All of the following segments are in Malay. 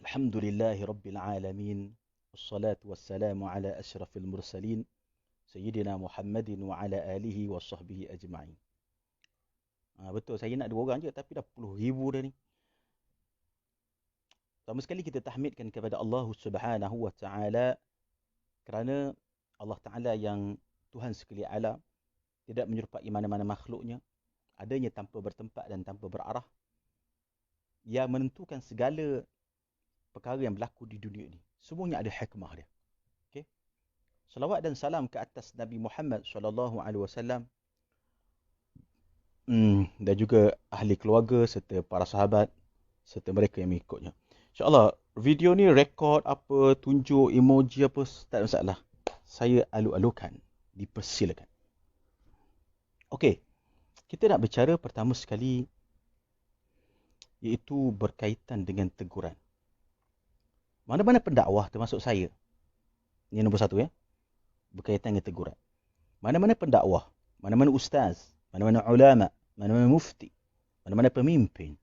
Alhamdulillahi Rabbil Alamin. Wassalatu wassalamu ala ashrafil mursalin. Sayyidina Muhammadin wa ala alihi wa sahbihi ajma'in. Betul, saya nak 2 orang je tapi dah puluh ribu dah ni. Pertama sekali kita tahmidkan kepada Allah Subhanahu wa Ta'ala kerana Allah Ta'ala yang Tuhan sekalian alam tidak menyerupai mana-mana makhluknya, adanya tanpa bertempat dan tanpa berarah, yang menentukan segala perkara yang berlaku di dunia ini. Semuanya ada hikmah dia. Okey. Salawat dan salam ke atas Nabi Muhammad sallallahu alaihi wasallam dan juga ahli keluarga serta para sahabat serta mereka yang mengikutnya. InsyaAllah video ni rekod apa, tunjuk emoji apa, tak ada masalah. Saya alu-alukan, dipersilakan. Okey. Kita nak bicara pertama sekali iaitu berkaitan dengan teguran. Mana-mana pendakwah termasuk saya. Ini nombor 1 ya. Berkaitan dengan teguran. Mana-mana pendakwah, mana-mana ustaz, mana-mana ulama, mana-mana mufti, mana-mana pemimpin,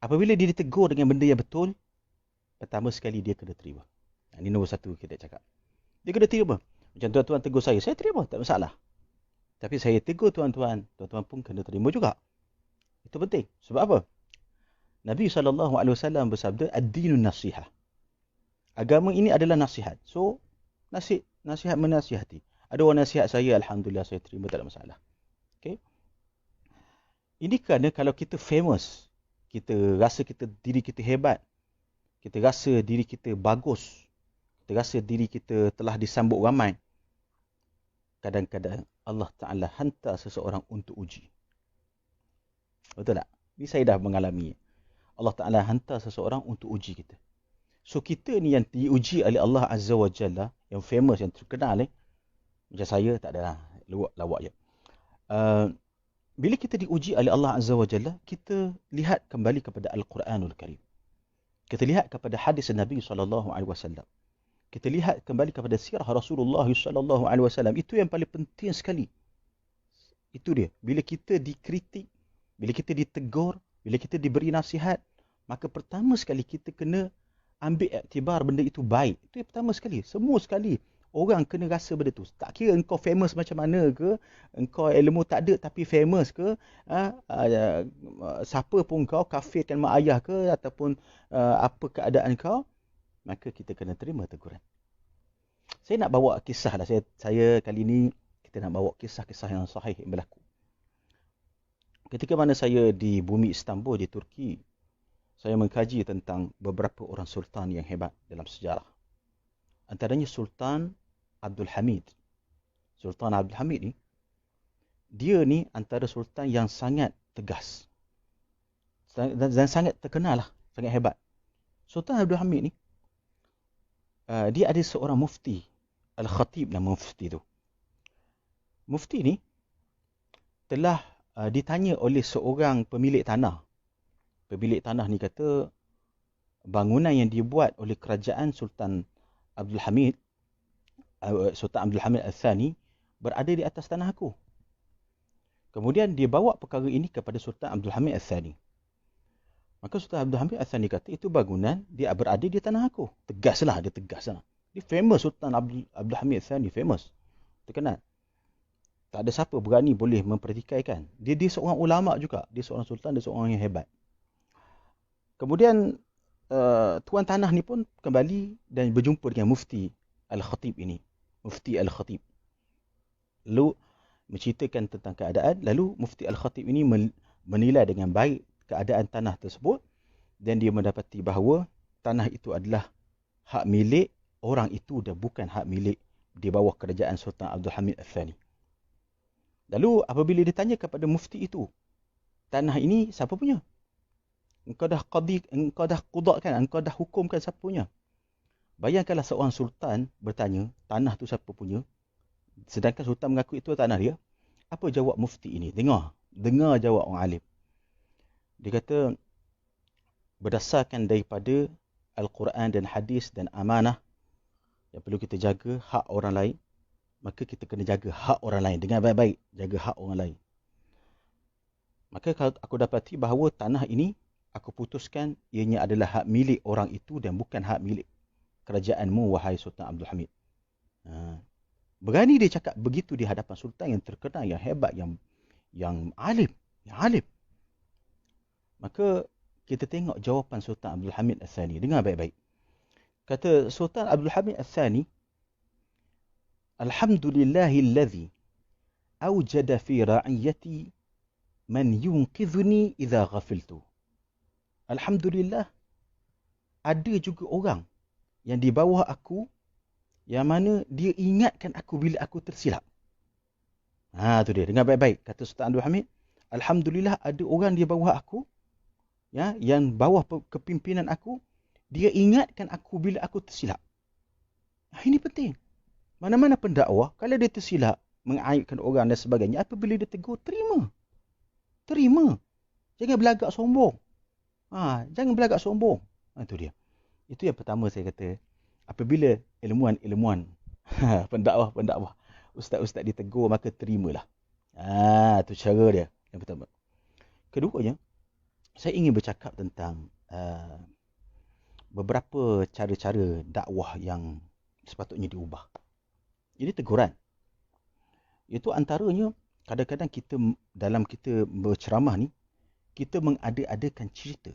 apabila dia ditegur dengan benda yang betul, pertama sekali dia kena terima. Ini nombor 1 kita cakap. Dia kena terima. Macam tuan-tuan tegur saya terima, tak masalah. Tapi saya tegur tuan-tuan, tuan-tuan pun kena terima juga. Itu penting. Sebab apa? Nabi SAW bersabda, ad-dinun nasihah. Agama ini adalah nasihat. So, nasihat menasihati. Ada orang nasihat saya, alhamdulillah saya terima, tak ada masalah. Okay? Ini kerana kalau kita famous, kita rasa diri kita hebat, kita rasa diri kita bagus, kita rasa diri kita telah disambut ramai, kadang-kadang Allah Ta'ala hantar seseorang untuk uji. Betul tak? Ini saya dah mengalami. Allah Ta'ala hantar seseorang untuk uji kita. So kita ni yang diuji oleh Allah Azza wa Jalla, yang famous, yang terkenal macam saya, tak ada lawak je. Bila kita diuji oleh Allah Azza wa Jalla, kita lihat kembali kepada Al-Quranul Karim. Kita lihat kepada hadis Nabi SAW. Kita lihat kembali kepada sirah Rasulullah SAW. Itu yang paling penting sekali. Itu dia. Bila kita dikritik, bila kita ditegur, bila kita diberi nasihat, maka pertama sekali kita kena ambil iktibar benda itu baik. Itu yang pertama sekali. Semua sekali orang kena rasa benda tu. Tak kira engkau famous macam mana ke, engkau ilmu tak ada tapi famous ke, siapa pun kau, kafirkan mak ayah ke, ataupun apa keadaan kau, maka kita kena terima teguran. Saya nak bawa kisah lah. Saya kali ni, kita nak bawa kisah-kisah yang sahih yang berlaku. Ketika mana saya di bumi Istanbul di Turki, saya mengkaji tentang beberapa orang sultan yang hebat dalam sejarah. Antaranya Sultan Abdul Hamid. Sultan Abdul Hamid ni, dia ni antara sultan yang sangat tegas dan sangat terkenal lah, sangat hebat. Sultan Abdul Hamid ni, dia ada seorang mufti, Al-Khatib nama mufti tu. Mufti ni telah ditanya oleh seorang pemilik tanah. Pemilik tanah ni kata, bangunan yang dibuat oleh kerajaan Sultan Abdul Hamid, Sultan Abdul Hamid Al-Thani, berada di atas tanah aku. Kemudian dia bawa perkara ini kepada Sultan Abdul Hamid Al-Thani. Maka Sultan Abdul Hamid Al-Thani kata, itu bangunan dia berada di tanah aku. Tegaslah, dia tegaslah. Dia famous, Sultan Abdul Hamid Al-Thani, famous. Terkenal. Tak ada siapa berani boleh mempertikaikan. Dia seorang ulama juga. Dia seorang sultan, dia seorang yang hebat. Kemudian tuan tanah ni pun kembali dan berjumpa dengan Mufti Al-Khatib ini. Mufti Al-Khatib. Lalu menceritakan tentang keadaan. Lalu Mufti Al-Khatib ini menilai dengan baik keadaan tanah tersebut. Dan dia mendapati bahawa tanah itu adalah hak milik orang itu dan bukan hak milik di bawah kerajaan Sultan Abdul Hamid Al-Thani. Lalu apabila ditanya kepada Mufti itu, tanah ini siapa punya? Engkau dah qadakkan, engkau dah hukumkan siapa punya. Bayangkanlah seorang sultan bertanya, tanah tu siapa punya? Sedangkan sultan mengaku itu tanah dia. Apa jawab mufti ini? Dengar jawab orang alim. Dia kata, berdasarkan daripada Al-Quran dan hadis dan amanah yang perlu kita jaga hak orang lain, maka kita kena jaga hak orang lain dengan baik-baik, jaga hak orang lain. Maka kalau aku dapati bahawa tanah ini aku putuskan ianya adalah hak milik orang itu dan bukan hak milik kerajaanmu, wahai Sultan Abdul Hamid. Berani dia cakap begitu di hadapan sultan yang terkenal, yang hebat, yang alim, Maka kita tengok jawapan Sultan Abdul Hamid Al-Thani. Dengar baik-baik. Kata Sultan Abdul Hamid Al-Thani, Alhamdulillahilladzi awjada fi ra'iyati man yunqidhuni idza ghafiltu. Alhamdulillah, ada juga orang yang di bawah aku yang mana dia ingatkan aku bila aku tersilap. Tu dia. Dengar baik-baik. Kata Sultan Abdul Hamid, Alhamdulillah ada orang di bawah aku, yang bawah kepimpinan aku, dia ingatkan aku bila aku tersilap. Ini penting. Mana-mana pendakwah, kalau dia tersilap, mengaibkan orang dan sebagainya, apabila dia tegur, terima. Jangan belagak sombong. Jangan belagak sombong. Itu dia. Itu yang pertama saya kata. Apabila ilmuwan-ilmuwan, pendakwah, ustaz-ustaz ditegur, maka terimalah. Itu cara dia yang pertama. Keduanya, saya ingin bercakap tentang beberapa cara-cara dakwah yang sepatutnya diubah. Ini teguran. Itu antaranya, kadang-kadang dalam kita berceramah ni, kita mengada-adakan cerita.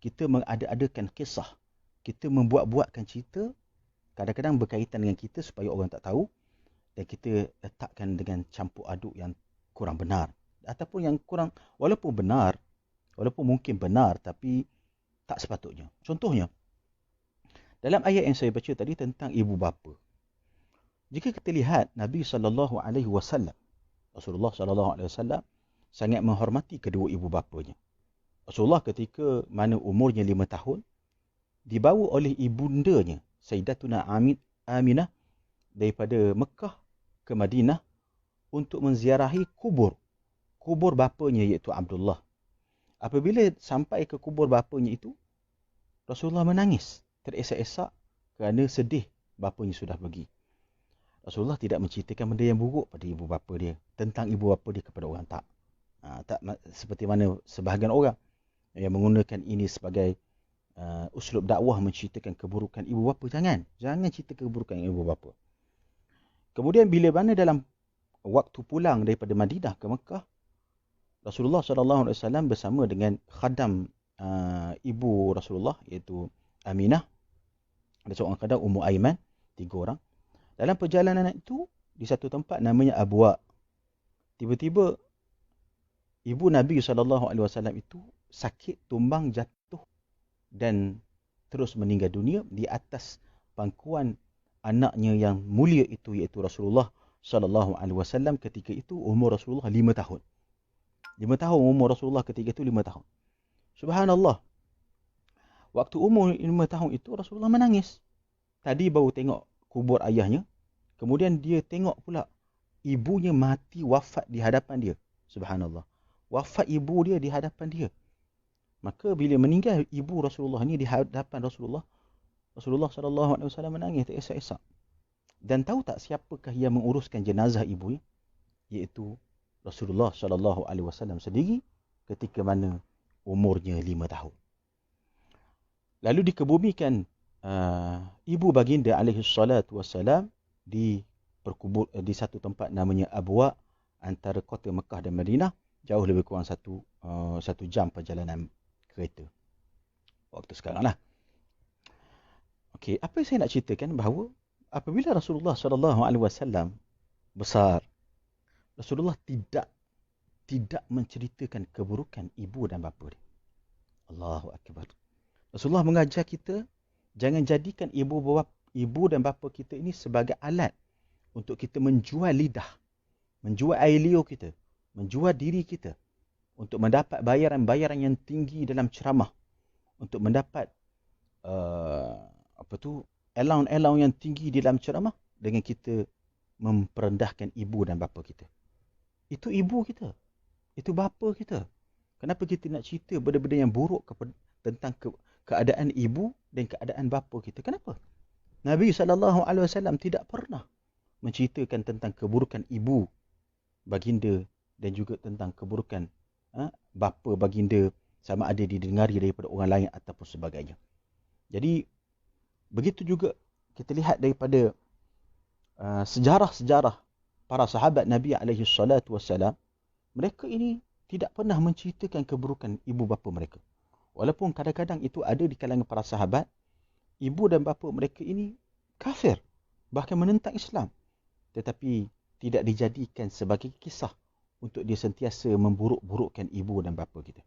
Kita mengada-adakan kisah. Kita membuat-buatkan cerita, kadang-kadang berkaitan dengan kita supaya orang tak tahu, dan kita letakkan dengan campur aduk yang kurang benar. Ataupun yang kurang, walaupun mungkin benar, tapi tak sepatutnya. Contohnya, dalam ayat yang saya baca tadi tentang ibu bapa. Jika kita lihat Nabi SAW, Rasulullah SAW sangat menghormati kedua ibu bapanya. Rasulullah ketika mana umurnya 5 tahun, dibawa oleh ibundanya, Sayyidatuna Aminah, daripada Mekah ke Madinah untuk menziarahi kubur bapanya, iaitu Abdullah. Apabila sampai ke kubur bapanya itu, Rasulullah menangis, teresak-esak kerana sedih bapanya sudah pergi. Rasulullah tidak menceritakan benda yang buruk pada ibu bapa dia, tentang ibu bapa dia kepada orang, tak seperti mana sebahagian orang yang menggunakan ini sebagai uslub dakwah, menceritakan keburukan ibu bapa. Jangan cerita keburukan ibu bapa. Kemudian bila mana dalam waktu pulang daripada Madinah ke Mekah, Rasulullah SAW bersama dengan khadam ibu Rasulullah, iaitu Aminah, ada seorang khadam, Ummu Aiman, 3 orang. Dalam perjalanan itu, di satu tempat namanya Abwa, tiba-tiba ibu Nabi SAW itu sakit, tumbang, jatuh dan terus meninggal dunia di atas pangkuan anaknya yang mulia itu, iaitu Rasulullah SAW. Ketika itu umur Rasulullah 5 tahun. 5 tahun umur Rasulullah ketika itu, 5 tahun. Subhanallah. Waktu umur 5 tahun itu Rasulullah menangis. Tadi baru tengok kubur ayahnya, kemudian dia tengok pula ibunya mati, wafat di hadapan dia. Subhanallah. Wafat ibu dia di hadapan dia. Maka bila meninggal ibu Rasulullah ni di hadapan Rasulullah SAW menangis teresak-esak. Dan tahu tak siapakah yang menguruskan jenazah ibunya? Iaitu Rasulullah SAW sendiri ketika mana umurnya 5 tahun. Lalu dikebumikan ibu baginda alaihi salatu wassalam di satu tempat namanya Abwa, antara kota Mekah dan Madinah, jauh lebih kurang satu jam perjalanan kereta waktu sekarang lah. Okey, apa yang saya nak ceritakan bahawa apabila Rasulullah SAW besar, Rasulullah tidak menceritakan keburukan ibu dan bapa dia. Allahu Akbar. Rasulullah mengajar kita jangan jadikan ibu dan bapa kita ini sebagai alat untuk kita menjual lidah, menjual air liur kita, menjual diri kita untuk mendapat bayaran-bayaran yang tinggi dalam ceramah, untuk mendapat allowance yang tinggi di dalam ceramah, dengan kita memperendahkan ibu dan bapa kita. Itu ibu kita, itu bapa kita. Kenapa kita nak cerita benda-benda yang buruk tentang keadaan ibu dan keadaan bapa kita? Kenapa? Nabi SAW tidak pernah menceritakan tentang keburukan ibu baginda dan juga tentang keburukan bapa baginda sama ada didengari daripada orang lain ataupun sebagainya. Jadi begitu juga kita lihat daripada sejarah-sejarah para sahabat Nabi alaihi salatu wassalam, mereka ini tidak pernah menceritakan keburukan ibu bapa mereka. Walaupun kadang-kadang itu ada di kalangan para sahabat, ibu dan bapa mereka ini kafir, bahkan menentang Islam. Tetapi tidak dijadikan sebagai kisah untuk dia sentiasa memburuk-burukkan ibu dan bapa kita.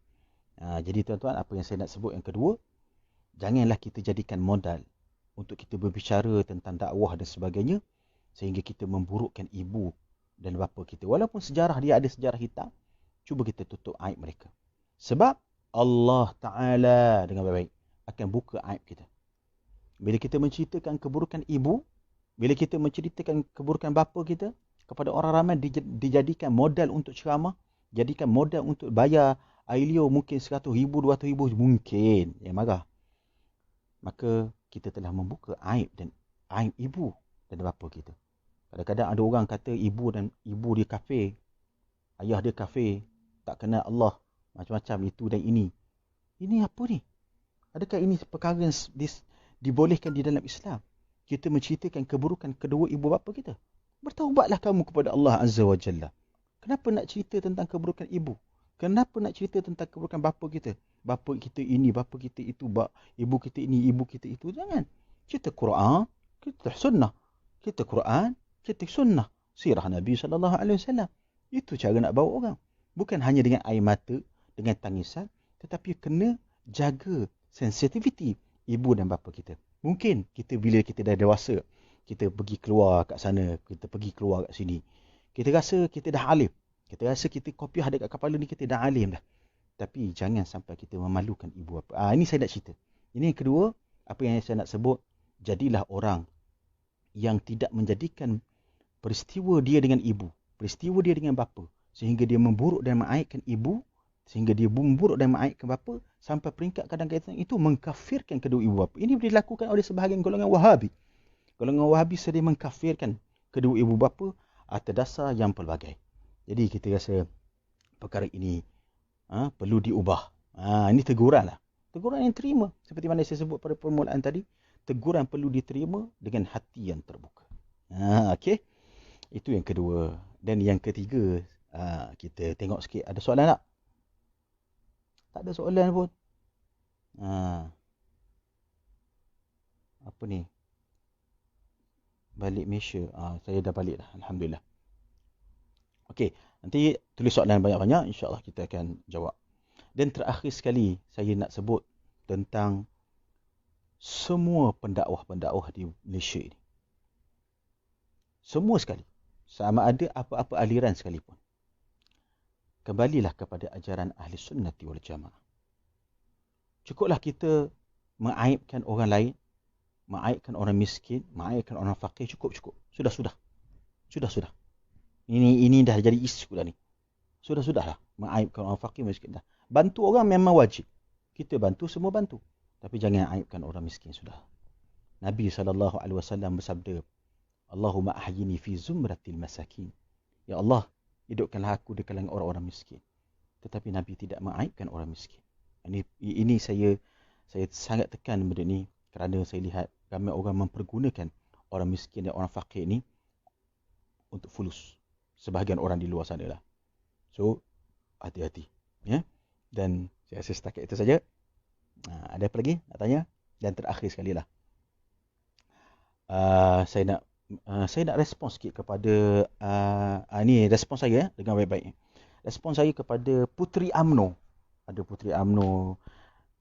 Jadi tuan-tuan, apa yang saya nak sebut yang kedua, janganlah kita jadikan modal untuk kita berbicara tentang dakwah dan sebagainya, sehingga kita memburukkan ibu dan bapa kita. Walaupun sejarah dia ada sejarah hitam, cuba kita tutup aib mereka. Sebab Allah Ta'ala dengan baik-baik akan buka aib kita. Bila kita menceritakan keburukan ibu, bila kita menceritakan keburukan bapa kita, kepada orang ramai dijadikan modal untuk ceramah, jadikan modal untuk bayar air liur mungkin 100,000, 200,000 mungkin. Yang marah. Maka kita telah membuka aib ibu dan bapa kita. Kadang-kadang ada orang kata ibu dia kafir, ayah dia kafir, tak kenal Allah, macam-macam itu dan ini. Ini apa ni? Adakah ini perkara yang dibolehkan di dalam Islam? Kita menceritakan keburukan kedua ibu bapa kita. Bertaubatlah kamu kepada Allah Azza wa Jalla. Kenapa nak cerita tentang keburukan ibu? Kenapa nak cerita tentang keburukan bapa kita? Bapa kita ini, bapa kita itu, ibu kita ini, ibu kita itu. Jangan. Kita Quran, kita sunnah. Kita Quran, kita sunnah. Sirah Nabi SAW. Itu cara nak bawa orang. Bukan hanya dengan air mata, dengan tangisan, tetapi kena jaga sensitiviti ibu dan bapa kita. Mungkin bila kita dah dewasa, kita pergi keluar kat sana, kita pergi keluar kat sini, kita rasa kita dah alim. Kita rasa kita kopiah dekat kepala ni, kita dah alim dah. Tapi jangan sampai kita memalukan ibu bapa. Ini saya nak cerita. Ini yang kedua, apa yang saya nak sebut, jadilah orang yang tidak menjadikan peristiwa dia dengan ibu, peristiwa dia dengan bapa, sehingga dia memburuk dan mengaibkan ibu, sehingga dia memburuk dan mengaibkan bapa, sampai peringkat kadang-kadang itu mengkafirkan kedua ibu bapa. Ini dilakukan oleh sebahagian golongan Wahabi. Golongan Wahabi sering mengkafirkan kedua ibu bapa atas dasar yang pelbagai. Jadi kita rasa perkara ini perlu diubah. Ini teguran lah. Teguran yang terima. Seperti mana saya sebut pada permulaan tadi, teguran perlu diterima dengan hati yang terbuka. Okey. Itu yang kedua. Dan yang ketiga, kita tengok sikit. Ada soalan tak? Tak ada soalan pun. Apa ni? Balik Malaysia. Saya dah balik dah. Alhamdulillah. Okey. Nanti tulis soalan banyak-banyak. InsyaAllah kita akan jawab. Dan terakhir sekali, saya nak sebut tentang semua pendakwah-pendakwah di Malaysia ini. Semua sekali. Sama ada apa-apa aliran sekalipun. Kembalilah kepada ajaran Ahli Sunnati wal Jamaah. Cukuplah kita mengaibkan orang lain, mengaibkan orang miskin, mengaibkan orang fakir, cukup. Sudah. Ini dah jadi isu dah ni. Sudah lah. Mengaibkan orang fakir, miskin dah. Bantu orang memang wajib. Kita bantu, semua bantu. Tapi jangan aibkan orang miskin, sudah. Nabi SAW bersabda, Allahumma ahyini fi zumratil masakin. Ya Allah, hidupkanlah aku di kalangan orang-orang miskin. Tetapi Nabi tidak mengaibkan orang miskin. Ini saya sangat tekan benda ni, kerana saya lihat ramai orang mempergunakan orang miskin dan orang fakir ni untuk fulus. Sebahagian orang di luar sana lah. So, hati-hati. Ya? Dan saya rasa setakat itu saja. Ada apa lagi nak tanya? Dan terakhir sekali lah. Saya nak respon sikit kepada ni respon saya dengan baik-baik. Respon saya kepada Puteri UMNO. Ada Puteri UMNO,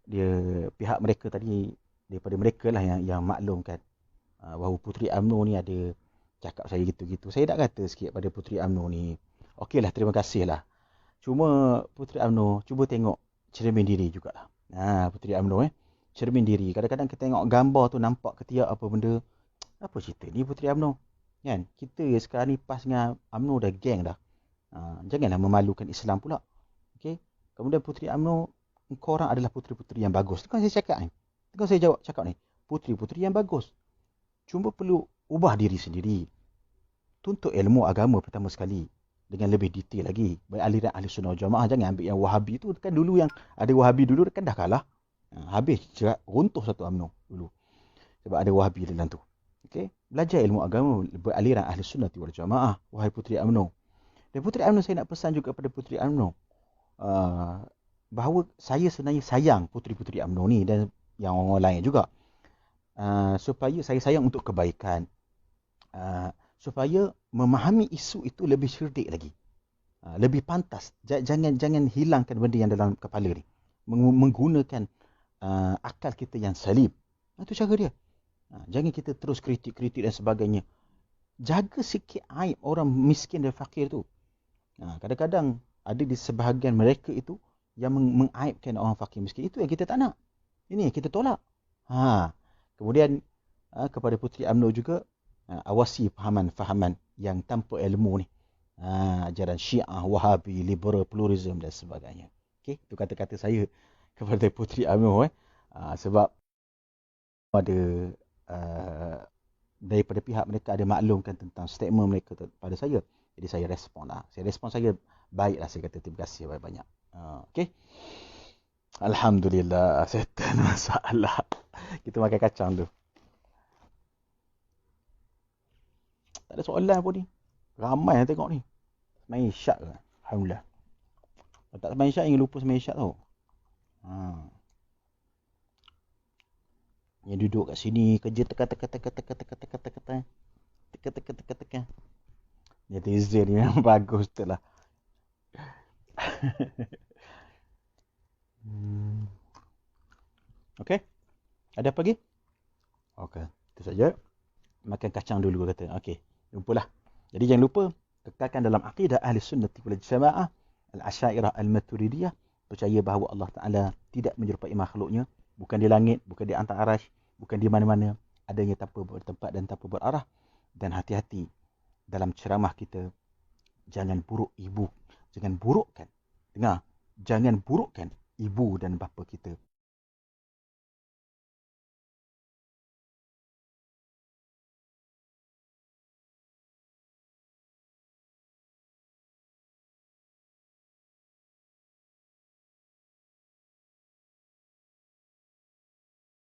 dia pihak mereka tadi, daripada mereka lah yang maklumkan bahawa Puteri UMNO ni ada cakap saya gitu-gitu. Saya nak kata sikit pada Puteri UMNO ni, okeylah, terima kasih lah. Cuma Puteri UMNO, cuba tengok cermin diri jugalah. Puteri UMNO cermin diri. Kadang-kadang kita tengok gambar tu nampak ketiak apa benda. Apa cerita ni Puteri UMNO? Kan? Kita sekarang ni pas dengan UMNO dah geng dah. Janganlah memalukan Islam pula. Okey. Kemudian Puteri UMNO, korang adalah puteri-puteri yang bagus. Tengok saya cakap ni. Tengok saya cakap ni. Puteri-puteri yang bagus. Cuma perlu ubah diri sendiri. Tuntut ilmu agama pertama sekali. dengan lebih detail lagi. Aliran ahli sunnah wal jamaah, jangan ambil yang Wahabi tu. Kan dulu yang ada Wahabi dulu kan dah kalah. Habis, runtuh satu UMNO dulu. Sebab ada Wahabi dalam tu. Okay? Belajar ilmu agama beraliran ahli sunnah wal jamaah. Wahai puteri UMNO. Dan puteri UMNO, saya nak pesan juga pada puteri UMNO. Bahawa saya sebenarnya sayang puteri-puteri UMNO ni dan yang orang lain juga. Supaya saya sayang untuk kebaikan. Supaya memahami isu itu lebih cerdik lagi. Lebih pantas. Jangan hilangkan benda yang dalam kepala ni. Menggunakan akal kita yang salim. Itu cara dia. Jangan kita terus kritik-kritik dan sebagainya. Jaga sikit aib orang miskin dan fakir tu. Kadang-kadang ada di sebahagian mereka itu yang mengaibkan orang fakir miskin. Itu yang kita tak nak. Ini yang kita tolak. Kemudian kepada puteri UMNO juga, awasi fahaman-fahaman yang tanpa ilmu ni. Ajaran Syiah, Wahabi, liberal, pluralism dan sebagainya. Okay? Itu kata-kata saya kepada puteri UMNO. Sebab ada daripada pihak mereka ada maklumkan tentang statement mereka pada saya. Jadi saya respon lah. Saya baiklah, saya kata terima kasih banyak-banyak. Okay? Alhamdulillah, setan masalah. Kita makan kacang tu. Tak ada soalan pun ni. Ramai yang tengok ni. Main isyak ke? Alhamdulillah. Kalau tak main isyak, jangan lupa main isyak tau. Yang duduk kat sini, kerja tekan. Netizen ni memang bagus tu lah. Okay? Ada apa lagi? Okay, itu saja. Makan kacang dulu kata. Okay, lupalah. Jadi jangan lupa, kekalkan dalam akidah ahli sunnah wal jamaah, al-asyairah al-maturidiyah, percaya bahawa Allah Ta'ala tidak menyerupai makhluknya, bukan di langit, bukan di atas arasy, bukan di mana-mana, adanya tanpa bertempat dan tanpa berarah. Dan hati-hati dalam ceramah kita, jangan burukkan, dengar, jangan burukkan ibu dan bapa kita